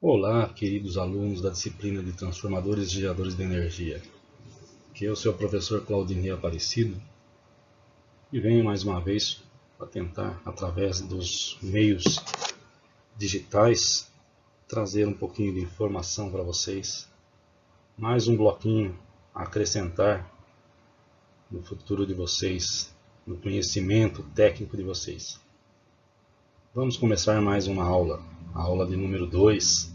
Olá, queridos alunos da disciplina de Transformadores e Geradores de Energia. Aqui é o seu professor Claudinei Aparecido e venho mais uma vez para tentar, através dos meios digitais, trazer um pouquinho de informação para vocês. Mais um bloquinho a acrescentar no futuro de vocês, no conhecimento técnico de vocês. Vamos começar mais uma aula, a aula de número 2.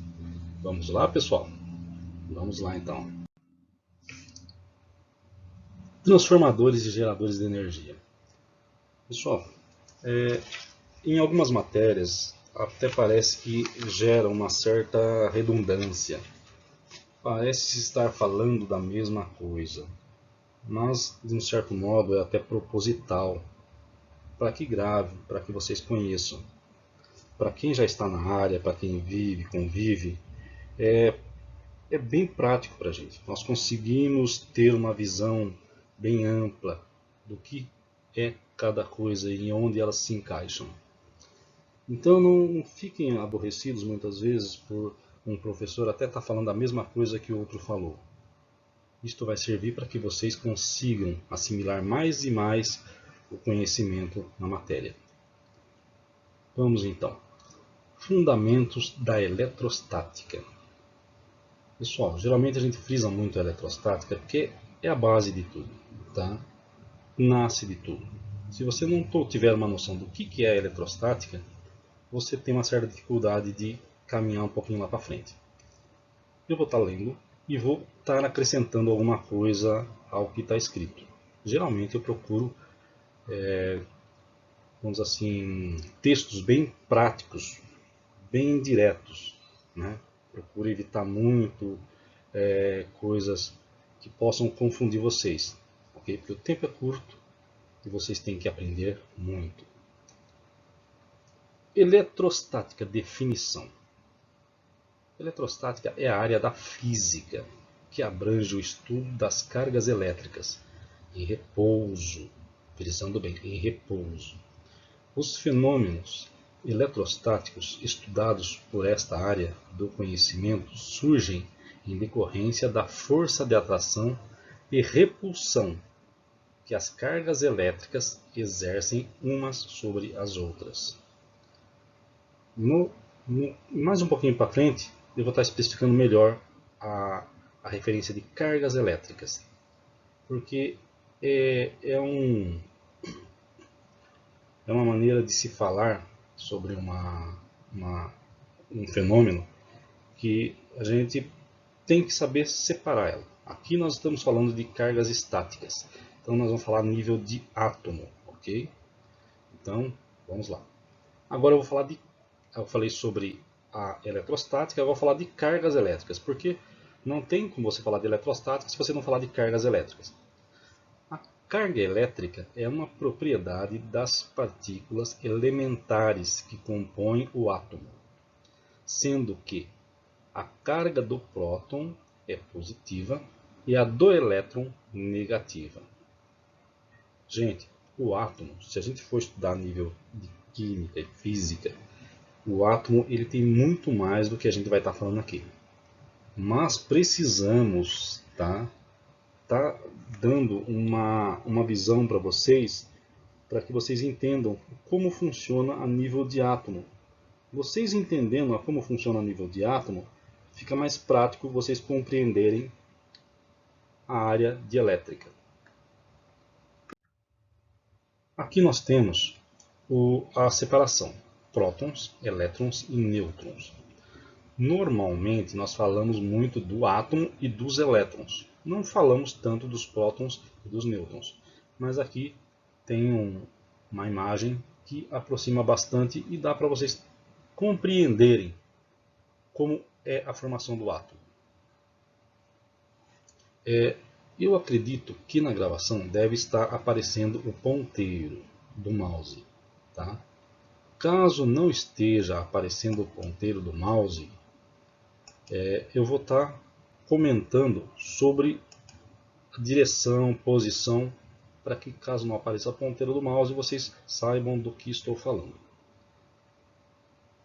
Vamos lá, pessoal? Vamos lá então. Transformadores e geradores de energia. Pessoal, em algumas matérias até parece que gera uma certa redundância. Parece estar falando da mesma coisa, mas de um certo modo é até proposital, para que grave, para que vocês conheçam. Para quem já está na área, para quem vive, convive, é bem prático para a gente. Nós conseguimos ter uma visão bem ampla do que é cada coisa e onde elas se encaixam. Então não fiquem aborrecidos muitas vezes por um professor até estar falando a mesma coisa que o outro falou. Isto vai servir para que vocês consigam assimilar mais e mais o conhecimento na matéria. Vamos então. Fundamentos da eletrostática. Pessoal, geralmente a gente frisa muito a eletrostática porque é a base de tudo, tá? Nasce de tudo. Se você não tiver uma noção do que é a eletrostática, você tem uma certa dificuldade de caminhar um pouquinho lá para frente. Eu vou estar lendo e vou estar acrescentando alguma coisa ao que está escrito. Geralmente eu procuro, vamos assim, textos bem práticos, bem diretos, né? Procuro evitar muito coisas que possam confundir vocês, ok? Porque o tempo é curto e vocês têm que aprender muito. Eletrostática, definição. Eletrostática é a área da física que abrange o estudo das cargas elétricas em repouso, frisando bem, em repouso. Os fenômenos eletrostáticos estudados por esta área do conhecimento surgem em decorrência da força de atração e repulsão que as cargas elétricas exercem umas sobre as outras. Mais um pouquinho para frente, eu vou estar especificando melhor a referência de cargas elétricas, porque é uma maneira de se falar sobre um fenômeno que a gente tem que saber separar ela. Aqui nós estamos falando de cargas estáticas, então nós vamos falar a nível de átomo, ok? Então, vamos lá. Agora eu falei sobre a eletrostática, agora eu vou falar de cargas elétricas, porque não tem como você falar de eletrostática se você não falar de cargas elétricas. A carga elétrica é uma propriedade das partículas elementares que compõem o átomo, sendo que a carga do próton é positiva e a do elétron negativa. Gente, o átomo, se a gente for estudar a nível de química e física, o átomo ele tem muito mais do que a gente vai estar falando aqui. Mas precisamos tá dando uma visão para vocês, para que vocês entendam como funciona a nível de átomo. Vocês entendendo como funciona a nível de átomo, fica mais prático vocês compreenderem a área de elétrica. Aqui nós temos a separação: prótons, elétrons e nêutrons. Normalmente nós falamos muito do átomo e dos elétrons. Não falamos tanto dos prótons e dos nêutrons. Mas aqui tem uma imagem que aproxima bastante e dá para vocês compreenderem como é a formação do átomo. Eu acredito que na gravação deve estar aparecendo o ponteiro do mouse. Tá? Caso não esteja aparecendo o ponteiro do mouse, eu vou estar comentando sobre a direção, posição, para que caso não apareça a ponteira do mouse, vocês saibam do que estou falando.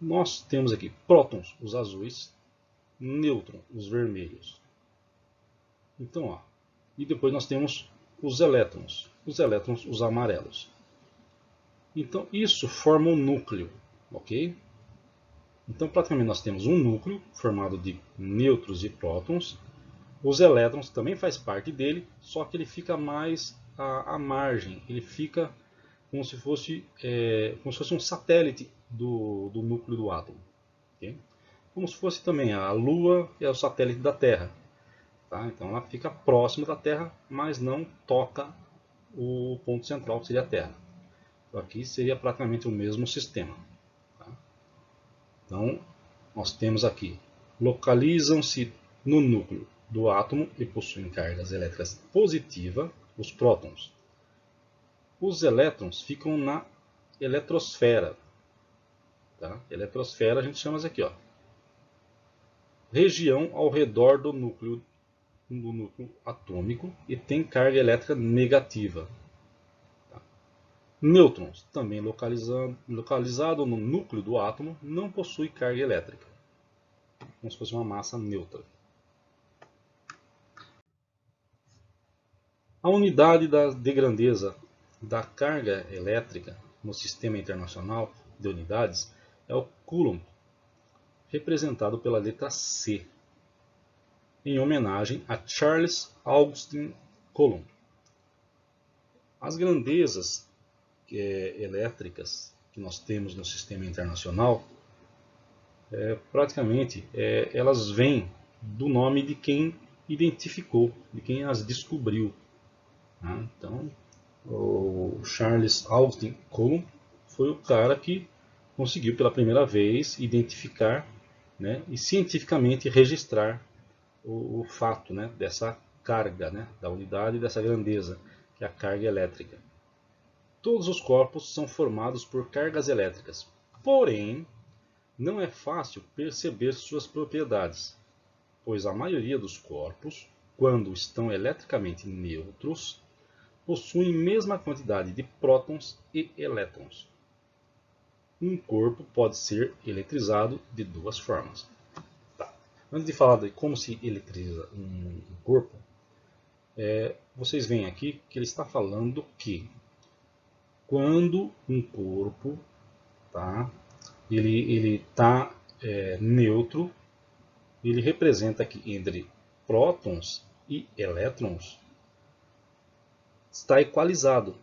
Nós temos aqui prótons, os azuis, nêutron, os vermelhos. Então, ó, e depois nós temos os elétrons, os amarelos. Então, isso forma um núcleo, ok? Então, praticamente nós temos um núcleo formado de nêutrons e prótons. Os elétrons também faz parte dele, só que ele fica mais à margem, ele fica como se fosse um satélite do núcleo do átomo. Okay? Como se fosse também a Lua é o satélite da Terra. Tá? Então ela fica próxima da Terra, mas não toca o ponto central, que seria a Terra. Então, aqui seria praticamente o mesmo sistema. Tá? Então, nós temos aqui, localizam-se no núcleo do átomo e possuem cargas elétricas positivas, os prótons. Os elétrons ficam na eletrosfera. Tá? Eletrosfera a gente chama isso aqui, ó. Região ao redor do núcleo atômico e tem carga elétrica negativa. Tá? Nêutrons, também localizado no núcleo do átomo, não possui carga elétrica, como se fosse uma massa neutra. A unidade de grandeza da carga elétrica no Sistema Internacional de Unidades é o Coulomb, representado pela letra C, em homenagem a Charles Augustin Coulomb. As grandezas elétricas que nós temos no Sistema Internacional, praticamente, elas vêm do nome de quem identificou, de quem as descobriu. Né? Então, o Charles Augustin Coulomb foi o cara que conseguiu pela primeira vez identificar, né, e cientificamente registrar o fato, né, dessa carga, né, da unidade dessa grandeza, que é a carga elétrica. Todos os corpos são formados por cargas elétricas, porém, não é fácil perceber suas propriedades, pois a maioria dos corpos, quando estão eletricamente neutros, possuem mesma quantidade de prótons e elétrons. Um corpo pode ser eletrizado de duas formas. Tá. Antes de falar de como se eletriza um corpo, vocês veem aqui que ele está falando que quando um corpo ele está neutro, ele representa aqui entre prótons e elétrons, está equalizado.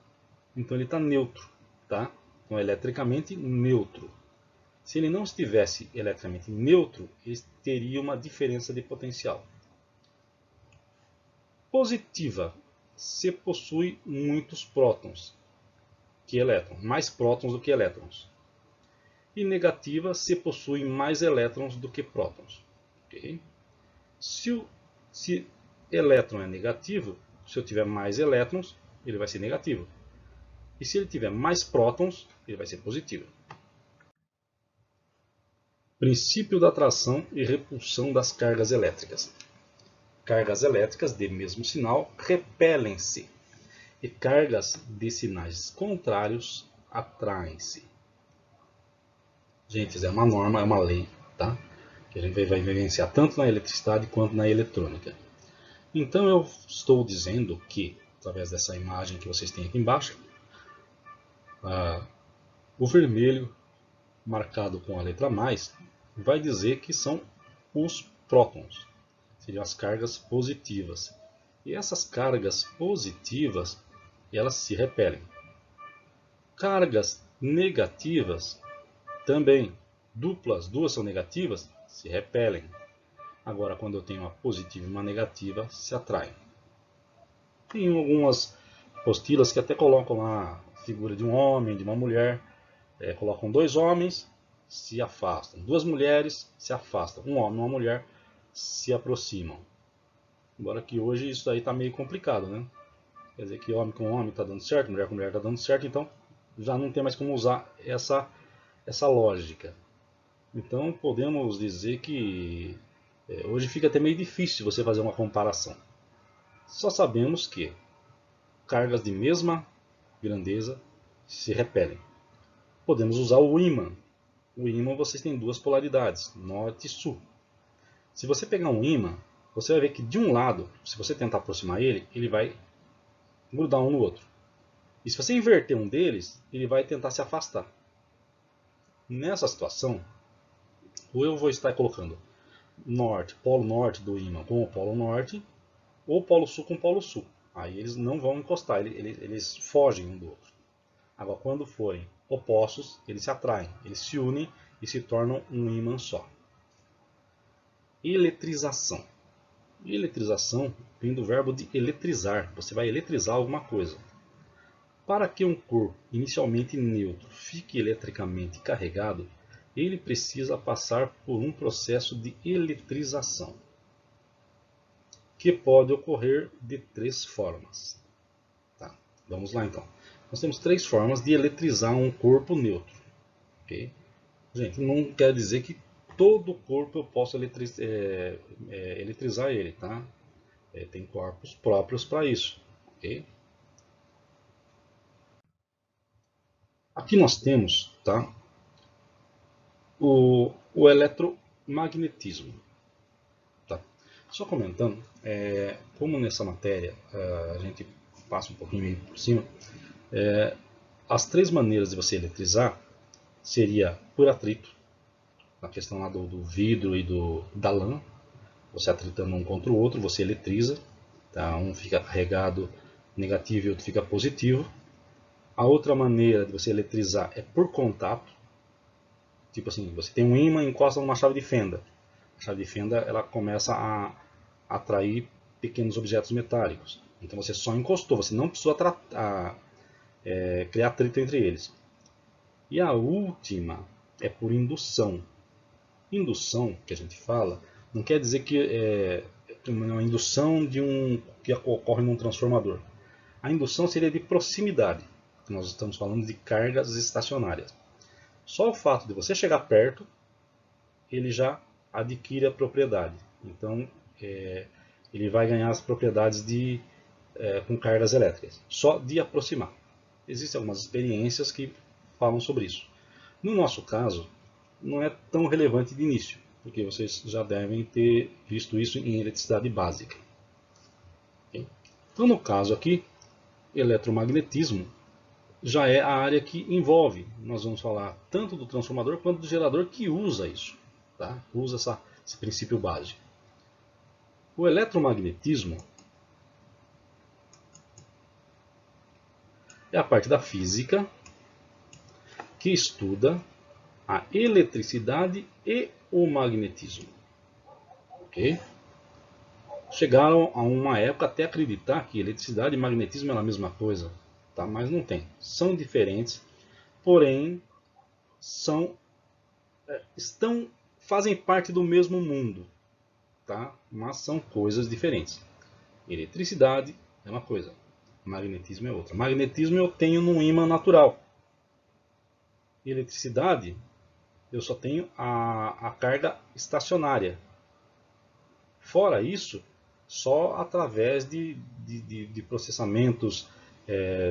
Então ele está neutro, tá? Então eletricamente neutro. Se ele não estivesse eletricamente neutro, ele teria uma diferença de potencial. Positiva, se possui muitos prótons que elétrons, mais prótons do que elétrons. E negativa, se possui mais elétrons do que prótons. Okay? Se elétron é negativo, se eu tiver mais elétrons, ele vai ser negativo. E se ele tiver mais prótons, ele vai ser positivo. Princípio da atração e repulsão das cargas elétricas. Cargas elétricas de mesmo sinal repelem-se e cargas de sinais contrários atraem-se. Gente, é uma norma, é uma lei, tá? Que a gente vai vivenciar tanto na eletricidade quanto na eletrônica. Então eu estou dizendo que, através dessa imagem que vocês têm aqui embaixo, o vermelho marcado com a letra mais vai dizer que são os prótons, seriam as cargas positivas. E essas cargas positivas, elas se repelem. Cargas negativas também, duas são negativas, se repelem. Agora, quando eu tenho uma positiva e uma negativa, se atraem. Tem algumas apostilas que até colocam lá a figura de um homem, de uma mulher, colocam dois homens, se afastam. Duas mulheres se afastam. Um homem e uma mulher se aproximam. Embora que hoje isso aí está meio complicado, né? Quer dizer que homem com homem está dando certo, mulher com mulher está dando certo, então já não tem mais como usar essa lógica. Então podemos dizer que hoje fica até meio difícil você fazer uma comparação. Só sabemos que cargas de mesma grandeza se repelem. Podemos usar o ímã. O ímã vocês têm duas polaridades, norte e sul. Se você pegar um ímã, você vai ver que de um lado, se você tentar aproximar ele, ele vai grudar um no outro. E se você inverter um deles, ele vai tentar se afastar. Nessa situação, ou eu vou estar colocando polo norte do ímã com o polo norte, ou polo sul com o polo sul. Aí eles não vão encostar, eles fogem um do outro. Agora, quando forem opostos, eles se atraem, eles se unem e se tornam um ímã só. Eletrização. Eletrização vem do verbo de eletrizar. Você vai eletrizar alguma coisa. Para que um corpo inicialmente neutro fique eletricamente carregado, ele precisa passar por um processo de eletrização, que pode ocorrer de 3 formas. Tá, vamos lá então. Nós temos 3 formas de eletrizar um corpo neutro. Okay? Gente, não quer dizer que todo o corpo eu posso eletrizar ele. Tá? Tem corpos próprios para isso. Okay? Aqui nós temos, tá, o eletromagnetismo. Tá? Só comentando, como nessa matéria a gente passa um pouquinho meio por cima, as 3 maneiras de você eletrizar seria por atrito, na questão lá do vidro e da lã, você atritando um contra o outro, você eletriza, tá? Um fica carregado negativo e outro fica positivo. A outra maneira de você eletrizar é por contato, tipo assim, você tem um ímã e encosta numa chave de fenda. A chave de fenda ela começa a atrair pequenos objetos metálicos. Então você só encostou, você não precisou criar atrito entre eles. E a última é por indução. Indução, que a gente fala, não quer dizer que é uma indução que ocorre num transformador. A indução seria de proximidade. Nós estamos falando de cargas estacionárias. Só o fato de você chegar perto, ele já adquire a propriedade. Então, ele vai ganhar as propriedades com cargas elétricas, só de aproximar. Existem algumas experiências que falam sobre isso. No nosso caso, não é tão relevante de início, porque vocês já devem ter visto isso em eletricidade básica. Okay? Então, no caso aqui, eletromagnetismo já é a área que envolve. Nós vamos falar tanto do transformador quanto do gerador que usa isso, tá? Usa esse princípio básico. O eletromagnetismo é a parte da física que estuda a eletricidade e o magnetismo. Ok? Chegaram a uma época até acreditar que eletricidade e magnetismo eram a mesma coisa, tá? Mas não tem. São diferentes, porém fazem parte do mesmo mundo, tá? Mas são coisas diferentes. Eletricidade é uma coisa, magnetismo é outra. Magnetismo eu tenho num ímã natural. Eletricidade eu só tenho a carga estacionária. Fora isso, só através de processamentos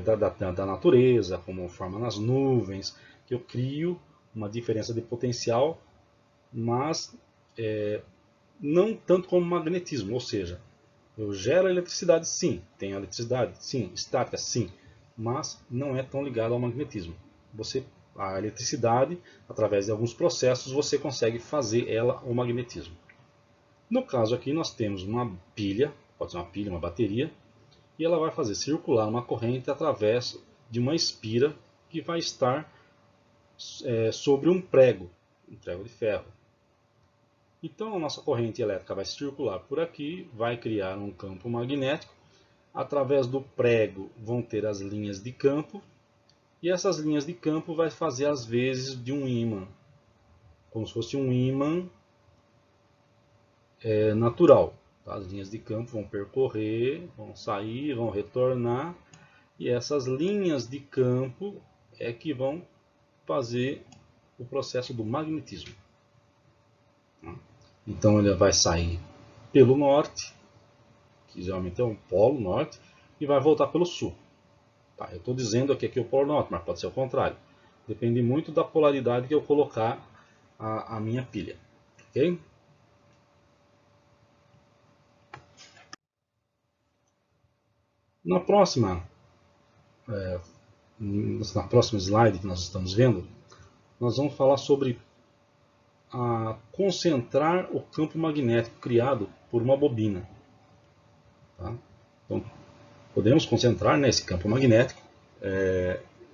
da natureza, como forma nas nuvens, que eu crio uma diferença de potencial, mas não tanto como magnetismo, ou seja, eu gero eletricidade sim, tenho eletricidade sim, estática sim, mas não é tão ligado ao magnetismo. A eletricidade, através de alguns processos, você consegue fazer ela o magnetismo. No caso aqui nós temos uma pilha, pode ser uma pilha, uma bateria, e ela vai fazer circular uma corrente através de uma espira que vai estar sobre um prego de ferro. Então a nossa corrente elétrica vai circular por aqui, vai criar um campo magnético. Através do prego vão ter as linhas de campo, e essas linhas de campo vai fazer as vezes de um ímã, como se fosse um ímã natural. Tá? As linhas de campo vão percorrer, vão sair, vão retornar, e essas linhas de campo é que vão fazer o processo do magnetismo. Então ele vai sair pelo norte, que geralmente é o polo norte, e vai voltar pelo sul. Tá, eu estou dizendo aqui que é o polo norte, mas pode ser o contrário. Depende muito da polaridade que eu colocar a minha pilha. Ok? Na próxima slide que nós estamos vendo, nós vamos falar sobre concentrar o campo magnético criado por uma bobina. Tá? Então, podemos concentrar esse campo magnético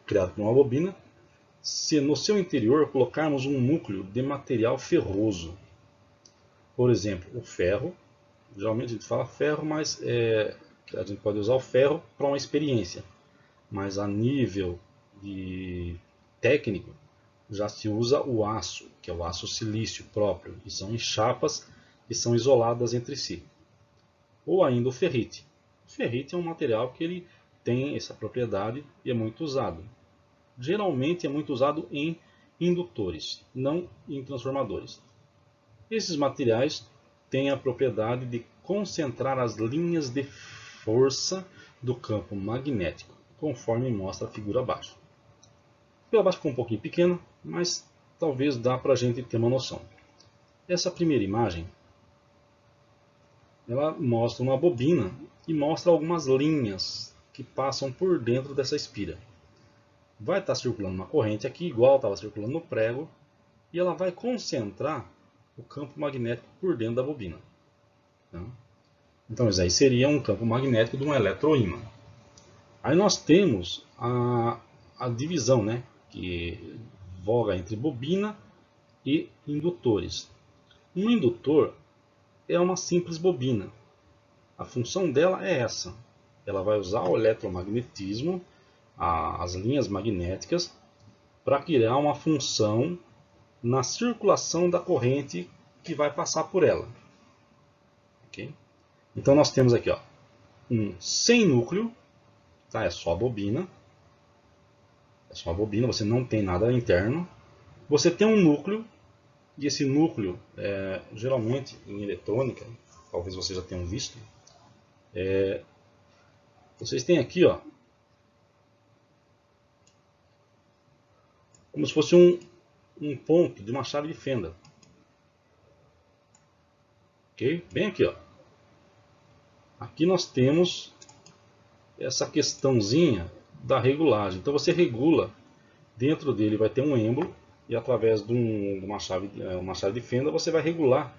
criado por uma bobina se no seu interior colocarmos um núcleo de material ferroso. Por exemplo, o ferro. Geralmente a gente fala ferro, mas a gente pode usar o ferro para uma experiência. Mas a nível técnico, já se usa o aço, que é o aço silício próprio, que são em chapas que são isoladas entre si. Ou ainda o ferrite. O ferrite é um material que ele tem essa propriedade e é muito usado. Geralmente é muito usado em indutores, não em transformadores. Esses materiais têm a propriedade de concentrar as linhas de força do campo magnético, conforme mostra a figura abaixo. A figura abaixo ficou um pouquinho pequena, mas talvez dá para a gente ter uma noção. Essa primeira imagem, ela mostra uma bobina e mostra algumas linhas que passam por dentro dessa espira. Vai estar circulando uma corrente aqui, igual estava circulando no prego, e ela vai concentrar o campo magnético por dentro da bobina. Então isso aí seria um campo magnético de um eletroímã. Aí nós temos a divisão, que voga entre bobina e indutores. Um indutor é uma simples bobina. A função dela é essa. Ela vai usar o eletromagnetismo, as linhas magnéticas, para criar uma função na circulação da corrente que vai passar por ela. Okay? Então nós temos aqui um sem núcleo, tá? É só a bobina. É só a bobina, você não tem nada interno. Você tem um núcleo, e esse núcleo, geralmente em eletrônica, talvez vocês já tenham visto, vocês têm aqui, como se fosse um ponto de uma chave de fenda. Ok? Bem aqui, Aqui nós temos essa questãozinha da regulagem. Então você regula, dentro dele vai ter um êmbolo, e através de uma chave de fenda você vai regular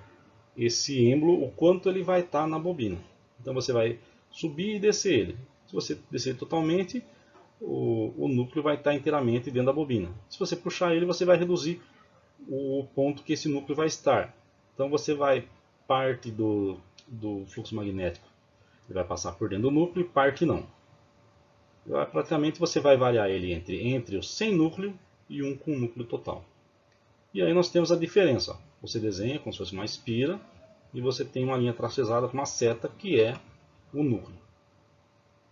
esse êmbolo, o quanto ele vai estar na bobina. Então você vai subir e descer ele. Se você descer totalmente, o núcleo vai estar inteiramente dentro da bobina. Se você puxar ele, você vai reduzir o ponto que esse núcleo vai estar. Então você vai, parte do fluxo magnético ele vai passar por dentro do núcleo e parte não. Praticamente você vai variar ele entre o sem núcleo e um com núcleo total. E aí nós temos a diferença. Você desenha como se fosse uma espira e você tem uma linha tracejada com uma seta que é o núcleo.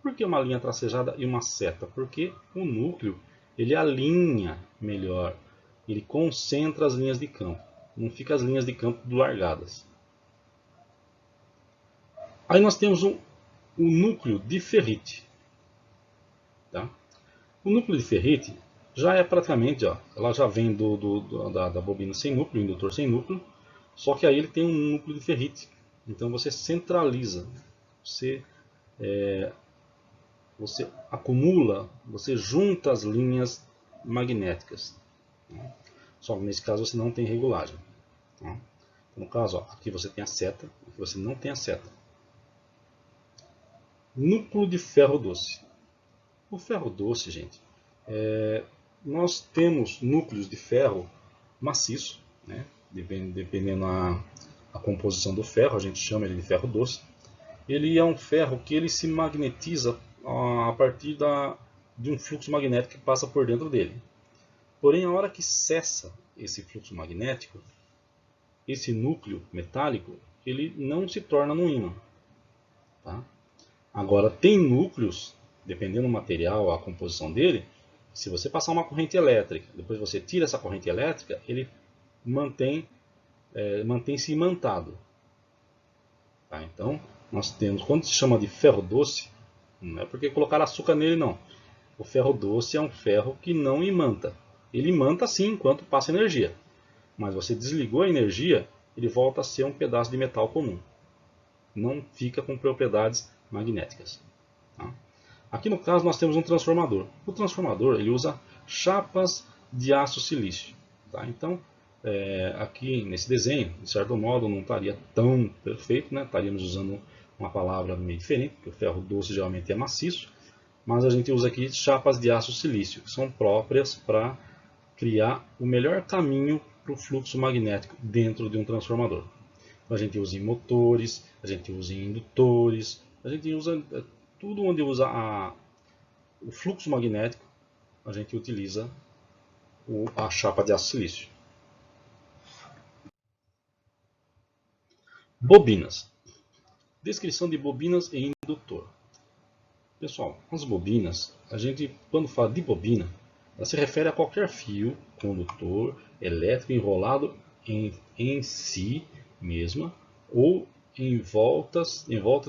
Por que uma linha tracejada e uma seta? Porque o núcleo ele alinha melhor, ele concentra as linhas de campo, não fica as linhas de campo largadas. Aí nós temos o núcleo de ferrite. Tá? O núcleo de ferrite já é praticamente, ela já vem da bobina sem núcleo, indutor sem núcleo, só que aí ele tem um núcleo de ferrite. Então você centraliza, você acumula, você junta as linhas magnéticas. Só que nesse caso você não tem regulagem. No caso, aqui você tem a seta, aqui você não tem a seta. Núcleo de ferro doce. O ferro doce, gente, nós temos núcleos de ferro maciço, dependendo a composição do ferro, a gente chama ele de ferro doce. Ele é um ferro que ele se magnetiza a partir de um fluxo magnético que passa por dentro dele. Porém, a hora que cessa esse fluxo magnético, esse núcleo metálico ele não se torna um ímã. Tá? Agora, tem núcleos, dependendo do material, a composição dele, se você passar uma corrente elétrica, depois você tira essa corrente elétrica, ele mantém-se imantado. Tá? Então, nós temos, quando se chama de ferro doce, não é porque colocar açúcar nele, não. O ferro doce é um ferro que não imanta. Ele imanta sim enquanto passa energia. Mas você desligou a energia, ele volta a ser um pedaço de metal comum. Não fica com propriedades magnéticas. Tá? Aqui no caso nós temos um transformador. O transformador ele usa chapas de aço silício. Tá? Então, aqui nesse desenho, de certo modo, não estaria tão perfeito, né? Estaríamos usando uma palavra meio diferente, porque o ferro doce geralmente é maciço, mas a gente usa aqui chapas de aço silício, que são próprias para criar o melhor caminho para o fluxo magnético dentro de um transformador. A gente usa em motores, a gente usa em indutores, a gente usa tudo onde usa o fluxo magnético, a gente utiliza a chapa de aço silício. Bobinas. Descrição de bobinas e indutor. Pessoal, as bobinas, a gente quando fala de bobina, ela se refere a qualquer fio, condutor, elétrico enrolado em si mesma ou em volta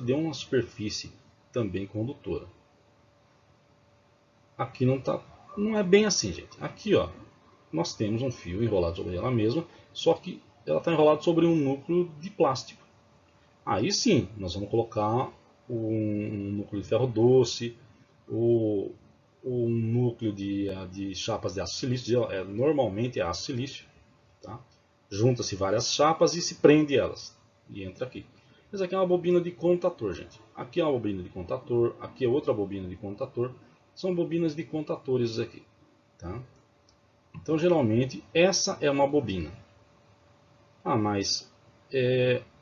de uma superfície também condutora. Aqui não é bem assim, gente. Aqui, ó, nós temos um fio enrolado sobre ela mesma, só que ela está enrolada sobre um núcleo de plástico. Aí sim, nós vamos colocar um núcleo de ferro doce, ou um núcleo de chapas de aço silício, normalmente é aço silício. Tá? Junta-se várias chapas e se prende elas, e entra aqui. Mas aqui é uma bobina de contator, gente. Aqui é uma bobina de contator, aqui é outra bobina de contator. São bobinas de contatores aqui. Tá? Então, geralmente, essa é uma bobina. Ah, mas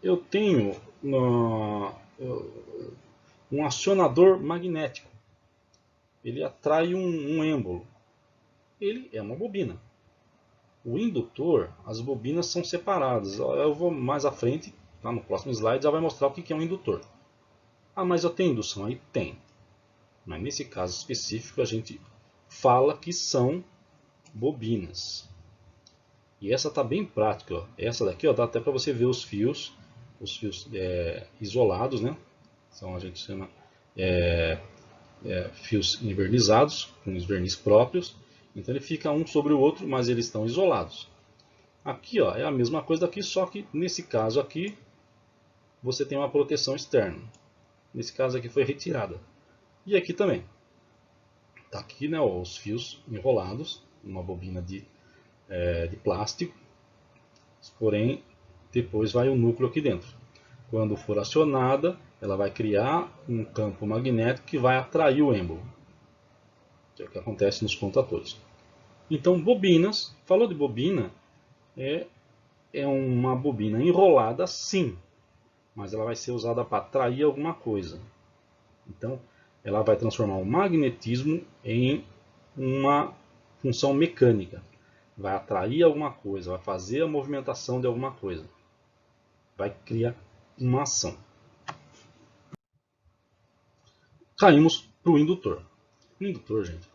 eu tenho um acionador magnético. Ele atrai um êmbolo. Ele é uma bobina. O indutor, as bobinas são separadas. Eu vou mais à frente, tá, no próximo slide, já vai mostrar o que é um indutor. Ah, mas eu tenho indução aí? Tem. Mas nesse caso específico a gente fala que são bobinas. E essa está bem prática. Ó. Essa daqui ó, dá até para você ver os fios isolados, né? Então a gente chama fios envernizados, com os verniz próprios. Então ele fica um sobre o outro, mas eles estão isolados. Aqui ó, é a mesma coisa daqui, só que nesse caso aqui você tem uma proteção externa. Nesse caso aqui foi retirada. E aqui também. Tá aqui, né, ó, os fios enrolados, uma bobina de plástico, porém depois vai o núcleo aqui dentro. Quando for acionada, ela vai criar um campo magnético que vai atrair o êmbolo, que é o que acontece nos contatores. Então, bobinas, falou de bobina, é uma bobina enrolada sim, mas ela vai ser usada para atrair alguma coisa. Então, ela vai transformar o magnetismo em uma função mecânica. Vai atrair alguma coisa, vai fazer a movimentação de alguma coisa. Vai criar uma ação. Caímos para o indutor. O indutor, gente,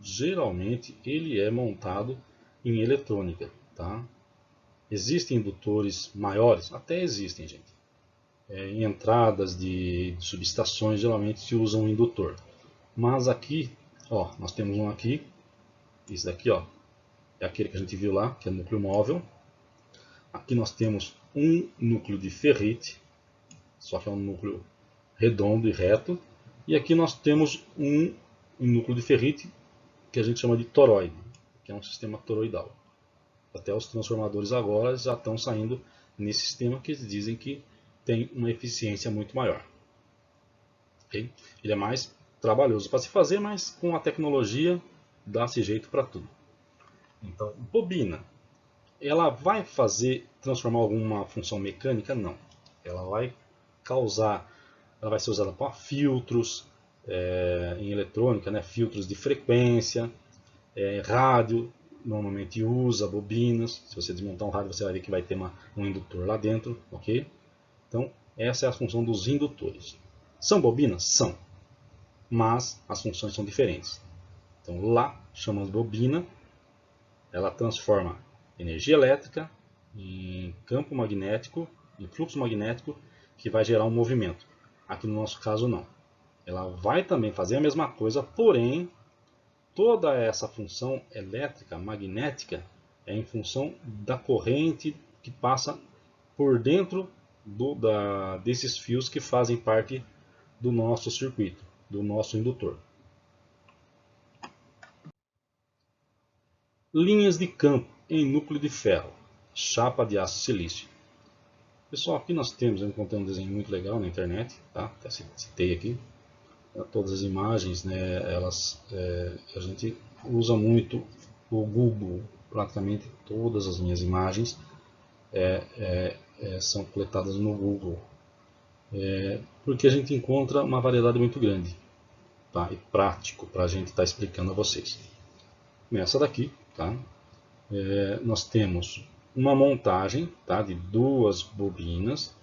geralmente ele é montado em eletrônica. Tá? Existem indutores maiores? Até existem, gente. Em entradas de subestações geralmente se usa um indutor. Mas aqui, ó, nós temos um aqui. Esse daqui ó, é aquele que a gente viu lá, que é o núcleo móvel. Aqui nós temos um núcleo de ferrite, só que é um núcleo redondo e reto. E aqui nós temos um núcleo de ferrite que a gente chama de toroide, que é um sistema toroidal. Até os transformadores agora já estão saindo nesse sistema que eles dizem que tem uma eficiência muito maior. Okay? Ele é mais trabalhoso para se fazer, mas com a tecnologia dá-se jeito para tudo. Então, bobina, ela vai transformar alguma função mecânica? Não. Ela vai ela vai ser usada para filtros em eletrônica, né? Filtros de frequência, rádio, normalmente usa bobinas. Se você desmontar um rádio, você vai ver que vai ter um indutor lá dentro, ok? Então, essa é a função dos indutores. São bobinas? São, mas as funções são diferentes. Então, lá chamamos bobina, ela transforma energia elétrica em campo magnético, em fluxo magnético, que vai gerar um movimento. Aqui no nosso caso não. Ela vai também fazer a mesma coisa, porém, toda essa função elétrica, magnética, é em função da corrente que passa por dentro desses fios que fazem parte do nosso circuito, do nosso indutor. linhas de campo em núcleo de ferro, chapa de aço silício. Pessoal, aqui nós temos, eu encontrei um desenho muito legal na internet, tá? Até citei aqui. Todas as imagens, né, a gente usa muito o Google, praticamente todas as minhas imagens são coletadas no Google, porque a gente encontra uma variedade muito grande, tá? E prático para a gente estar explicando a vocês. Nessa daqui, tá? Nós temos uma montagem, tá, de duas bobinas,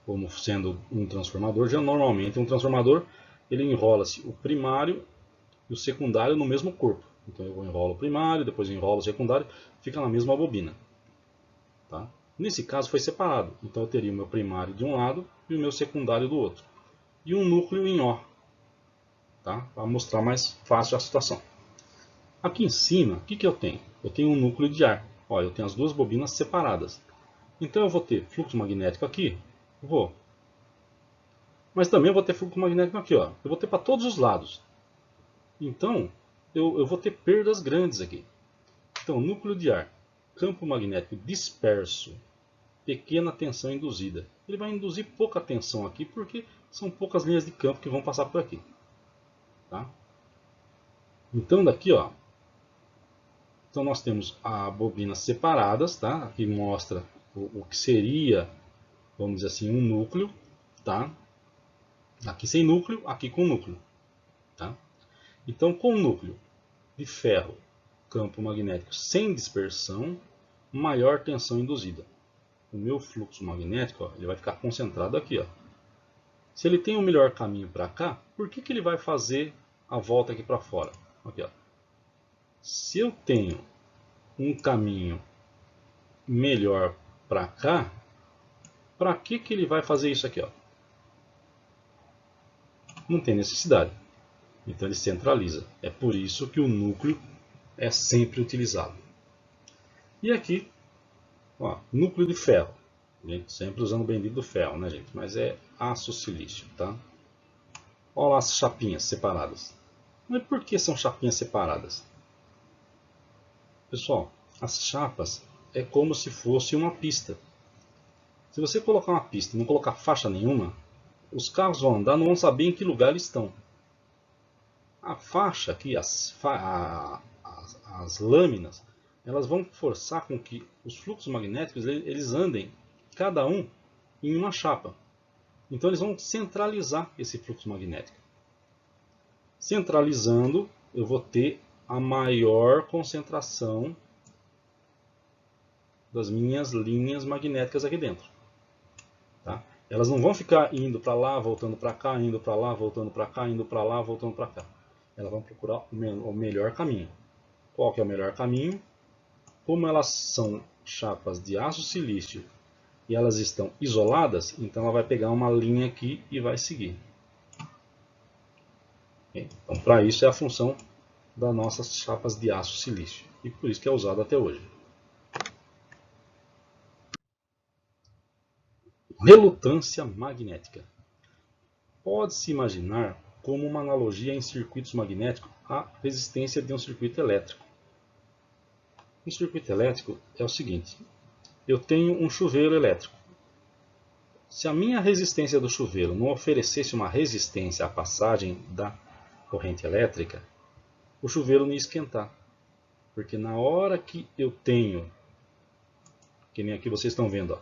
como sendo um transformador. Já normalmente um transformador ele enrola-se o primário e o secundário no mesmo corpo. Então eu enrolo o primário, depois enrolo o secundário, fica na mesma bobina. Tá? Nesse caso foi separado, então eu teria o meu primário de um lado e o meu secundário do outro. E um núcleo em O, tá? Para mostrar mais fácil a situação. Aqui em cima, o que eu tenho? Eu tenho um núcleo de ar. Olha, eu tenho as duas bobinas separadas. Então eu vou ter fluxo magnético aqui, mas também eu vou ter fluxo magnético aqui, ó. Eu vou ter para todos os lados. Então, eu vou ter perdas grandes aqui. Então, núcleo de ar, campo magnético disperso, pequena tensão induzida. Ele vai induzir pouca tensão aqui, porque são poucas linhas de campo que vão passar por aqui. Tá? Então, daqui, ó. Então, nós temos as bobinas separadas, tá? Aqui mostra o que seria, vamos dizer assim, um núcleo, tá? Aqui sem núcleo, aqui com núcleo. Tá? Então, com núcleo de ferro, campo magnético sem dispersão, maior tensão induzida. O meu fluxo magnético, ó, ele vai ficar concentrado aqui. Ó. Se ele tem um melhor caminho para cá, por que ele vai fazer a volta aqui para fora? Aqui, ó. Se eu tenho um caminho melhor para cá, para que ele vai fazer isso aqui? Ó? Não tem necessidade. Então ele centraliza. É por isso que o núcleo é sempre utilizado. E aqui, ó, núcleo de ferro. A gente sempre usando o bendito do ferro, né, gente? Mas é aço silício, tá? Olha lá as chapinhas separadas. Mas por que são chapinhas separadas? Pessoal, as chapas é como se fosse uma pista. Se você colocar uma pista e não colocar faixa nenhuma, os carros vão andar, não vão saber em que lugar eles estão. A faixa aqui, as lâminas, elas vão forçar com que os fluxos magnéticos eles andem, cada um, em uma chapa. Então eles vão centralizar esse fluxo magnético. Centralizando, eu vou ter a maior concentração das minhas linhas magnéticas aqui dentro. Tá? Elas não vão ficar indo para lá, voltando para cá, indo para lá, voltando para cá, indo para lá, voltando para cá. Elas vão procurar o melhor caminho. Qual que é o melhor caminho? Como elas são chapas de aço silício e elas estão isoladas, então ela vai pegar uma linha aqui e vai seguir. Então, para isso é a função das nossas chapas de aço silício e por isso que é usado até hoje. Relutância magnética. Pode-se imaginar como uma analogia em circuitos magnéticos à resistência de um circuito elétrico. Um circuito elétrico é o seguinte: eu tenho um chuveiro elétrico. Se a minha resistência do chuveiro não oferecesse uma resistência à passagem da corrente elétrica, o chuveiro não ia esquentar. Porque na hora que eu tenho, que nem aqui vocês estão vendo,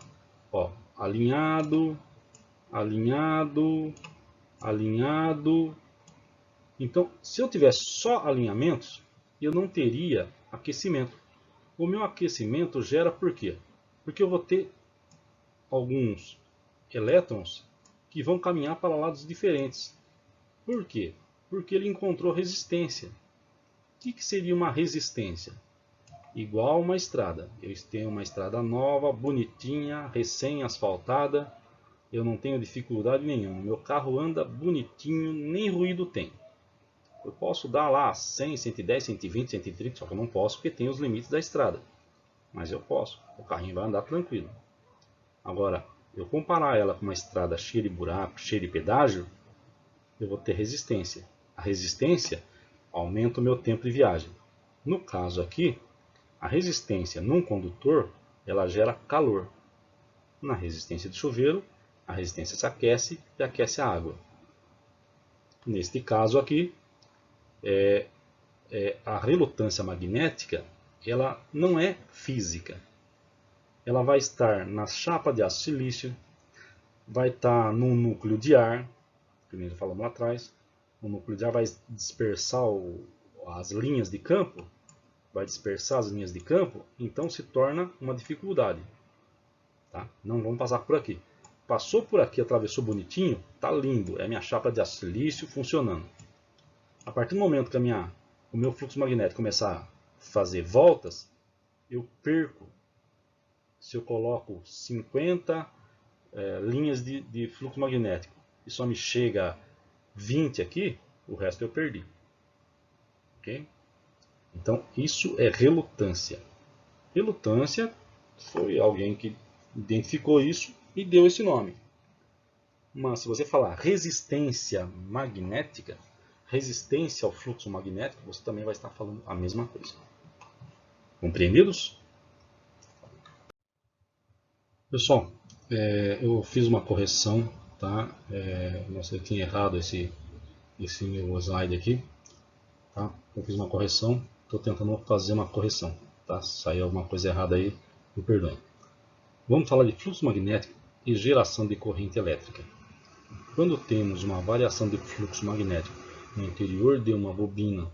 ó, alinhado, alinhado, alinhado. Então, se eu tivesse só alinhamentos, eu não teria aquecimento. O meu aquecimento gera por quê? Porque eu vou ter alguns elétrons que vão caminhar para lados diferentes. Por quê? Porque ele encontrou resistência. O que seria uma resistência? Igual uma estrada. Eu tenho uma estrada nova, bonitinha, recém-asfaltada. Eu não tenho dificuldade nenhuma. Meu carro anda bonitinho, nem ruído tem. Eu posso dar lá 100, 110, 120, 130, só que eu não posso porque tem os limites da estrada. Mas eu posso. O carrinho vai andar tranquilo. Agora, eu comparar ela com uma estrada cheia de buraco, cheia de pedágio, eu vou ter resistência. A resistência aumenta o meu tempo de viagem. No caso aqui, A resistência num condutor, ela gera calor. Na resistência do chuveiro, a resistência se aquece e aquece a água. Neste caso aqui, a relutância magnética, ela não é física. Ela vai estar na chapa de aço silício, vai estar no núcleo de ar, que nem já falamos lá atrás. O núcleo de ar vai dispersar as linhas de campo, então se torna uma dificuldade. Tá? Não vamos passar por aqui. Passou por aqui, atravessou bonitinho, tá lindo. É minha chapa de aço silício funcionando. A partir do momento que o meu fluxo magnético começar a fazer voltas, eu perco. Se eu coloco 50 linhas de fluxo magnético e só me chega 20 aqui, o resto eu perdi. Ok? Então isso é relutância. Relutância foi alguém que identificou isso e deu esse nome. Mas se você falar resistência magnética, resistência ao fluxo magnético, você também vai estar falando a mesma coisa. Compreendidos? Pessoal, eu fiz uma correção, tá? Nossa, eu tinha errado esse meu slide aqui, tá? Eu fiz uma correção, estou tentando fazer uma correção, tá? Se sair alguma coisa errada aí, me perdoem. Vamos falar de fluxo magnético e geração de corrente elétrica. Quando temos uma variação de fluxo magnético no interior de uma bobina,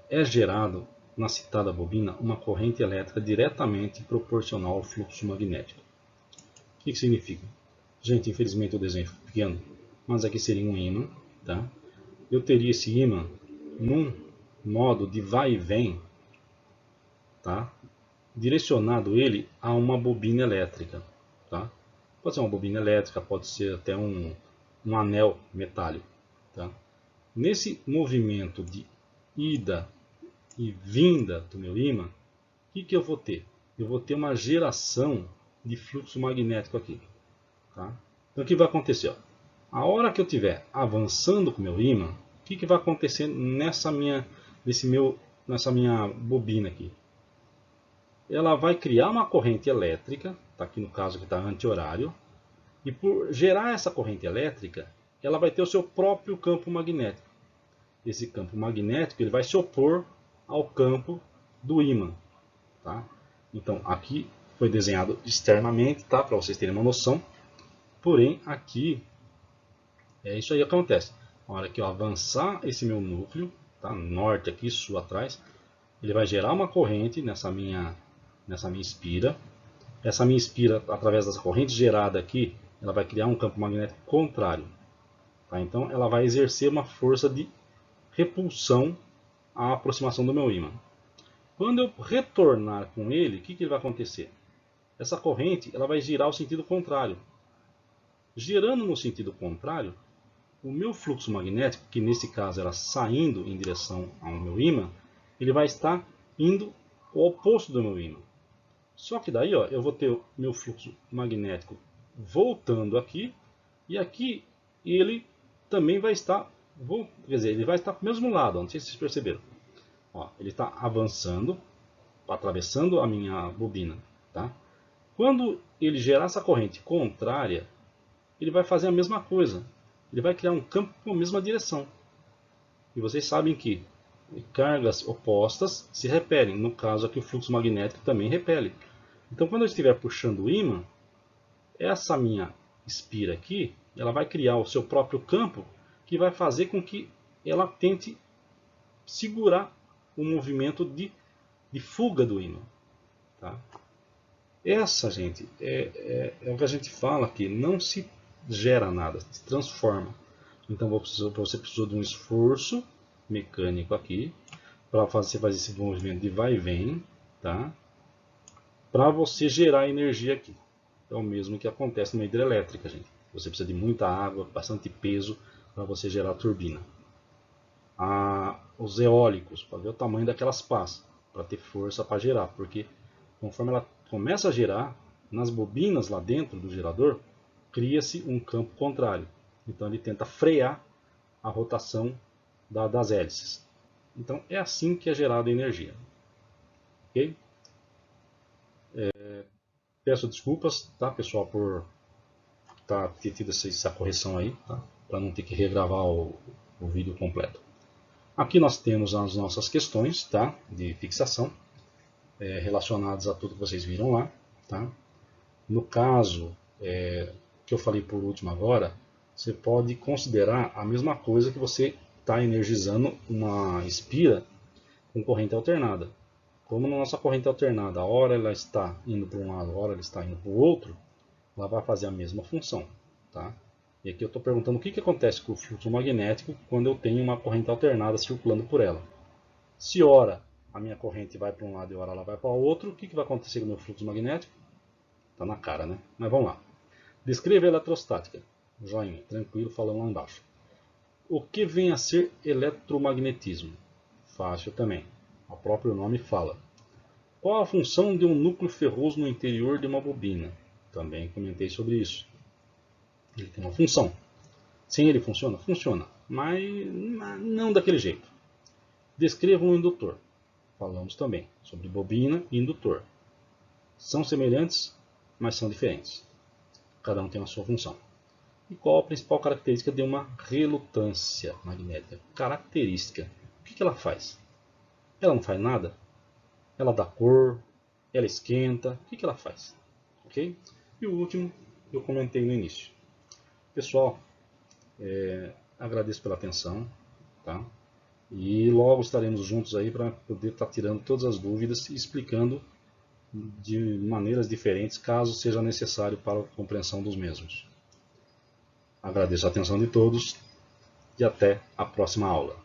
é gerado na citada bobina uma corrente elétrica diretamente proporcional ao fluxo magnético. O que significa? Gente, infelizmente o desenho ficou pequeno, mas aqui seria um ímã. Tá? Eu teria esse ímã num modo de vai e vem, tá? Direcionado ele a uma bobina elétrica. Tá? Pode ser uma bobina elétrica, pode ser até um anel metálico. Tá? Nesse movimento de ida e vinda do meu ímã, o que eu vou ter? Eu vou ter uma geração de fluxo magnético aqui. Tá? Então o que vai acontecer? Ó? A hora que eu estiver avançando com o meu ímã, o que vai acontecer nessa minha bobina aqui? Ela vai criar uma corrente elétrica, tá aqui no caso que está anti-horário, e por gerar essa corrente elétrica, ela vai ter o seu próprio campo magnético. Esse campo magnético ele vai se opor ao campo do ímã. Tá? Então aqui foi desenhado externamente, tá? Para vocês terem uma noção. Porém aqui isso aí acontece. Na hora que eu avançar esse meu núcleo, tá? Norte aqui, sul atrás, ele vai gerar uma corrente nessa minha espira. Essa minha espira, através dessa corrente gerada aqui, ela vai criar um campo magnético contrário. Tá? Então ela vai exercer uma força de repulsão à aproximação do meu ímã. Quando eu retornar com ele, o que vai acontecer? Essa corrente ela vai girar o sentido contrário. Girando no sentido contrário, o meu fluxo magnético, que nesse caso era saindo em direção ao meu ímã, ele vai estar indo ao oposto do meu ímã. Só que daí eu vou ter o meu fluxo magnético voltando aqui, e aqui ele também vai estar, ele vai estar para o mesmo lado, não sei se vocês perceberam. Ele está avançando, atravessando a minha bobina. Tá? Quando ele gerar essa corrente contrária, ele vai fazer a mesma coisa. Ele vai criar um campo com a mesma direção. E vocês sabem que cargas opostas se repelem. No caso aqui o fluxo magnético também repele. Então quando eu estiver puxando o ímã, essa minha espira aqui, ela vai criar o seu próprio campo que vai fazer com que ela tente segurar o movimento de fuga do ímã. Tá? Essa, gente, é o que a gente fala aqui, não se gera nada, se transforma. Então você precisou de um esforço mecânico aqui para você fazer esse movimento de vai e vem, tá? Para você gerar energia aqui. É o mesmo que acontece na hidrelétrica, gente. Você precisa de muita água, bastante peso para você gerar a turbina. Os eólicos, para ver o tamanho daquelas pás, para ter força para gerar, porque conforme ela começa a gerar, nas bobinas lá dentro do gerador, cria-se um campo contrário. Então ele tenta frear a rotação das hélices. Então é assim que é gerada a energia. Ok? Peço desculpas, tá, pessoal, por ter tido essa correção aí, tá? Para não ter que regravar o vídeo completo. Aqui nós temos as nossas questões, tá, de fixação, relacionadas a tudo que vocês viram lá. Tá? No caso que eu falei por último agora, você pode considerar a mesma coisa que você está energizando uma espira com corrente alternada. Como na nossa corrente alternada, a hora ela está indo para um lado, a hora ela está indo para o outro, ela vai fazer a mesma função. Tá? E aqui eu estou perguntando o que acontece com o fluxo magnético quando eu tenho uma corrente alternada circulando por ela. Se ora a minha corrente vai para um lado e ora ela vai para o outro, o que vai acontecer com o meu fluxo magnético? Está na cara, né? Mas vamos lá. Descreva a eletrostática. Joinha, tranquilo, falando lá embaixo. O que vem a ser eletromagnetismo? Fácil também. O próprio nome fala. Qual a função de um núcleo ferroso no interior de uma bobina? Também comentei sobre isso. Ele tem uma função. Sem ele funciona? Funciona, mas não daquele jeito. Descreva um indutor. Falamos também sobre bobina e indutor. São semelhantes, mas são diferentes. Cada um tem a sua função. E qual a principal característica de uma relutância magnética? Característica. O que ela faz? Ela não faz nada? Ela dá cor? Ela esquenta? O que ela faz? Ok? E o último, eu comentei no início. Pessoal, agradeço pela atenção. Tá? E logo estaremos juntos aí para poder estar tirando todas as dúvidas e explicando de maneiras diferentes, caso seja necessário para a compreensão dos mesmos. Agradeço a atenção de todos e até a próxima aula.